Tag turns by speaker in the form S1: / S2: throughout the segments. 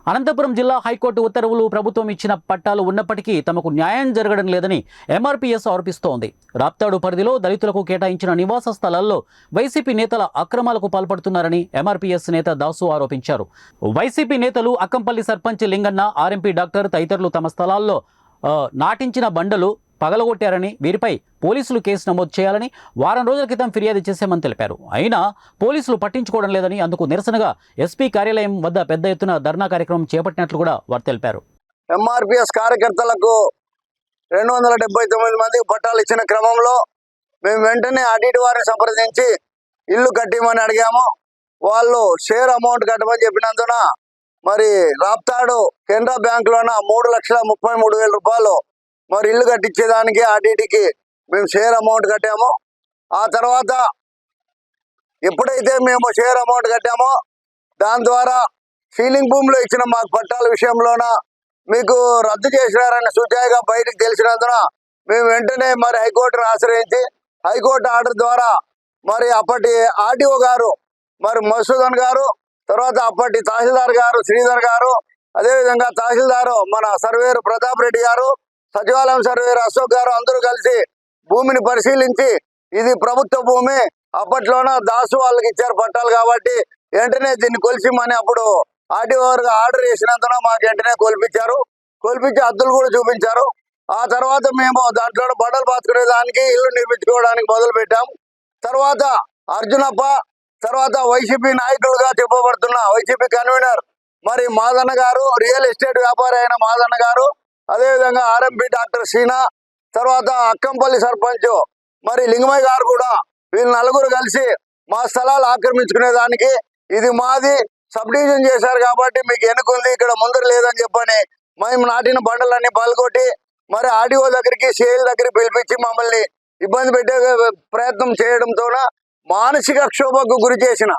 S1: అనంతపురం జిల్లా హైకోర్టు ఉత్తర్వులు ప్రభుత్వం ఇచ్చిన పట్టాలు ఉన్నప్పటికీ తమకు న్యాయం జరగడం లేదని ఎంఆర్పీఎస్ ఆరోపిస్తోంది. రాప్తాడు పరిధిలో దళితులకు కేటాయించిన నివాస స్థలాల్లో వైసీపీ నేతల అక్రమాలకు పాల్పడుతున్నారని ఎంఆర్పీఎస్ నేత దాసు ఆరోపించారు. వైసీపీ నేతలు అక్కంపల్లి సర్పంచ్ లింగన్న, ఆర్ఎంపీ డాక్టర్ తదితరులు తమ స్థలాల్లో నాటించిన బండలు పగలగొట్టారని, వీరిపై పోలీసులు కేసు నమోదు చేయాలని వారం రోజుల క్రితం ఫిర్యాదు చేశామని తెలిపారు. అయినా పోలీసులు పట్టించుకోవడం లేదని, అందుకు నిరసనగా ఎస్పీ కార్యాలయం వద్ద పెద్ద ఎత్తున ధర్నా కార్యక్రమం చేపట్టినట్లు కూడా వారు తెలిపారు.
S2: ఎంఆర్పీఎస్ కార్యకర్తలకు 279 మందికి పట్టాలు ఇచ్చిన క్రమంలో మేము వెంటనే ఆడిట్ వారిని సంప్రదించి ఇల్లు కట్టిమని అడిగాము. వాళ్ళు షేర్ అమౌంట్ కట్టమని చెప్పినందున మరి రాప్తాడు కెనరా బ్యాంకులోన 3,33,000 రూపాయలు మరి ఇల్లు కట్టించేదానికి ఆడిట్కి మేము షేర్ అమౌంట్ కట్టాము. ఆ తర్వాత ఎప్పుడైతే మేము షేర్ అమౌంట్ కట్టామో దాని ద్వారా సీలింగ్ భూమిలో ఇచ్చిన మాకు పట్టాల విషయంలోన మీకు రద్దు చేసినారని సూచాయిగా బయటకు తెలిసినందున మేము వెంటనే మరి హైకోర్టును ఆశ్రయించి హైకోర్టు ఆర్డర్ ద్వారా మరి అప్పటి ఆర్డీఓ గారు మరి మసూదన్ గారు, తర్వాత అప్పటి తహసీల్దార్ గారు శ్రీధర్ గారు, అదేవిధంగా తహసీల్దారు మన సర్వేరు ప్రతాప్ రెడ్డి గారు, సచివాలయం సర్వేరు అశోక్ గారు అందరూ కలిసి భూమిని పరిశీలించి ఇది ప్రభుత్వ భూమి, అప్పట్లోన దాసు వాళ్ళకి ఇచ్చారు పట్టాలు కాబట్టి వెంటనే దీన్ని కొలిసిమని అప్పుడు ఆర్టీఓ ఆర్డర్ చేసినందున మాకు వెంటనే కొలిపించి హద్దులు కూడా చూపించారు. ఆ తర్వాత మేము దాంట్లో బండలు పాతుకునే దానికి ఇల్లు నిర్మించుకోవడానికి మొదలు పెట్టాం. తర్వాత అర్జునప్ప, తర్వాత వైసీపీ నాయకులుగా చెప్పబడుతున్న వైసీపీ కన్వీనర్ మరి మాదన్న గారు, రియల్ ఎస్టేట్ వ్యాపారి అయిన మాదన్న గారు, అదేవిధంగా ఆర్ఎంపీ డాక్టర్ సీనా, తర్వాత అక్కంపల్లి సర్పంచ్ మరి లింగమయ్య గారు కూడా వీళ్ళు నలుగురు కలిసి మా స్థలాలు ఆక్రమించుకునే దానికి ఇది మాది, సబ్ డివిజన్ చేశారు కాబట్టి మీకు ఎన్నుకుంది, ఇక్కడ ముందర లేదని చెప్పని మేము నాటిన బండలన్నీ పగలగొట్టి మరి ఆర్డీఓ దగ్గరికి సిఐల దగ్గరికి పిలిపించి మమ్మల్ని ఇబ్బంది పెట్టే ప్రయత్నం చేయడంతోన మానసిక క్షోభకు గురి చేసిన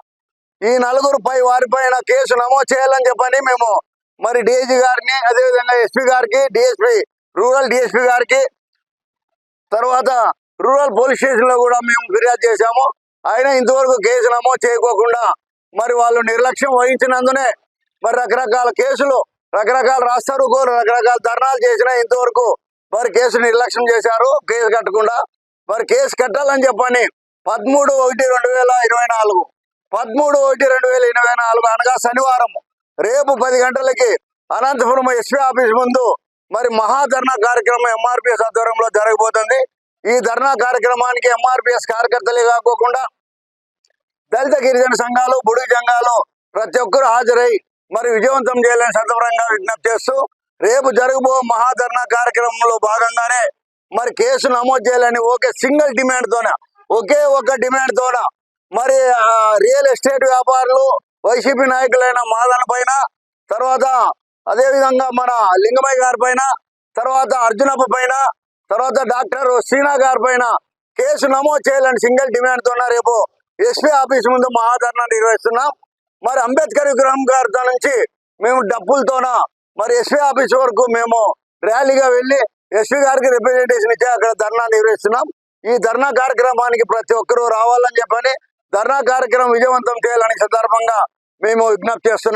S2: ఈ నలుగురు వారిపైన కేసు నమోదు చేయాలని చెప్పని మేము మరి డిఐజీ గారిని, అదేవిధంగా ఎస్పీ గారికి, డిఎస్పీ రూరల్ డిఎస్పీ గారికి, తర్వాత రూరల్ పోలీస్ స్టేషన్లో కూడా మేము ఫిర్యాదు చేశాము. అయినా ఇంతవరకు కేసు నమోదు చేయకోకుండా మరి వాళ్ళు నిర్లక్ష్యం వహించినందునే మరి రకరకాల కేసులు, రకరకాల రాస్తారోకోలు, రకరకాల ధర్నాలు చేసినా ఇంతవరకు మరి కేసు నిర్లక్ష్యం చేశారు. కేసు కట్టకుండా మరి కేసు కట్టాలని చెప్పని 13/1/2024 13/1/2024 అనగా శనివారం రేపు 10 గంటలకి అనంతపురం ఎస్పీ ఆఫీస్ ముందు మరి మహాధర్నా కార్యక్రమం ఎంఆర్పీఎస్ ఆధ్వర్యంలో జరగబోతుంది. ఈ ధర్నా కార్యక్రమానికి ఎంఆర్పీఎస్ కార్యకర్తలే కాకుండా దళిత గిరిజన సంఘాలు, బుడుగు సంఘాలు ప్రతి ఒక్కరు హాజరై మరి విజయవంతం చేయాలని సందర్భంగా విజ్ఞప్తి చేస్తూ రేపు జరగబో మహాధర్నా కార్యక్రమంలో భాగంగానే మరి కేసు నమోదు చేయాలని ఒకే ఒక డిమాండ్ తోన మరి రియల్ ఎస్టేట్ వ్యాపారులు, వైసీపీ నాయకులైన మాదన పైన, తర్వాత అదేవిధంగా మన లింగమయ్య గారి పైన, తర్వాత అర్జునప్ప పైన, తర్వాత డాక్టర్ సీనా గారి పైన కేసు నమోదు చేయాలని సింగిల్ డిమాండ్ తోన రేపు ఎస్పీ ఆఫీస్ ముందు మహాధర్నా నిర్వహిస్తున్నాం. మరి అంబేద్కర్ విగ్రహం గారి నుంచి మేము డప్పులతోన మరి ఎస్పీ ఆఫీస్ వరకు మేము ర్యాలీగా వెళ్ళి ఎస్పీ గారికి రిప్రజెంటేషన్ ఇచ్చి అక్కడ ధర్నా నిర్వహిస్తున్నాం. ఈ ధర్నా కార్యక్రమానికి ప్రతి ఒక్కరూ రావాలని చెప్పని ధర్నా కార్యక్రమం విజయవంతం చేయాలని సందర్భంగా మేము విజ్ఞప్తి చేస్తున్నాం.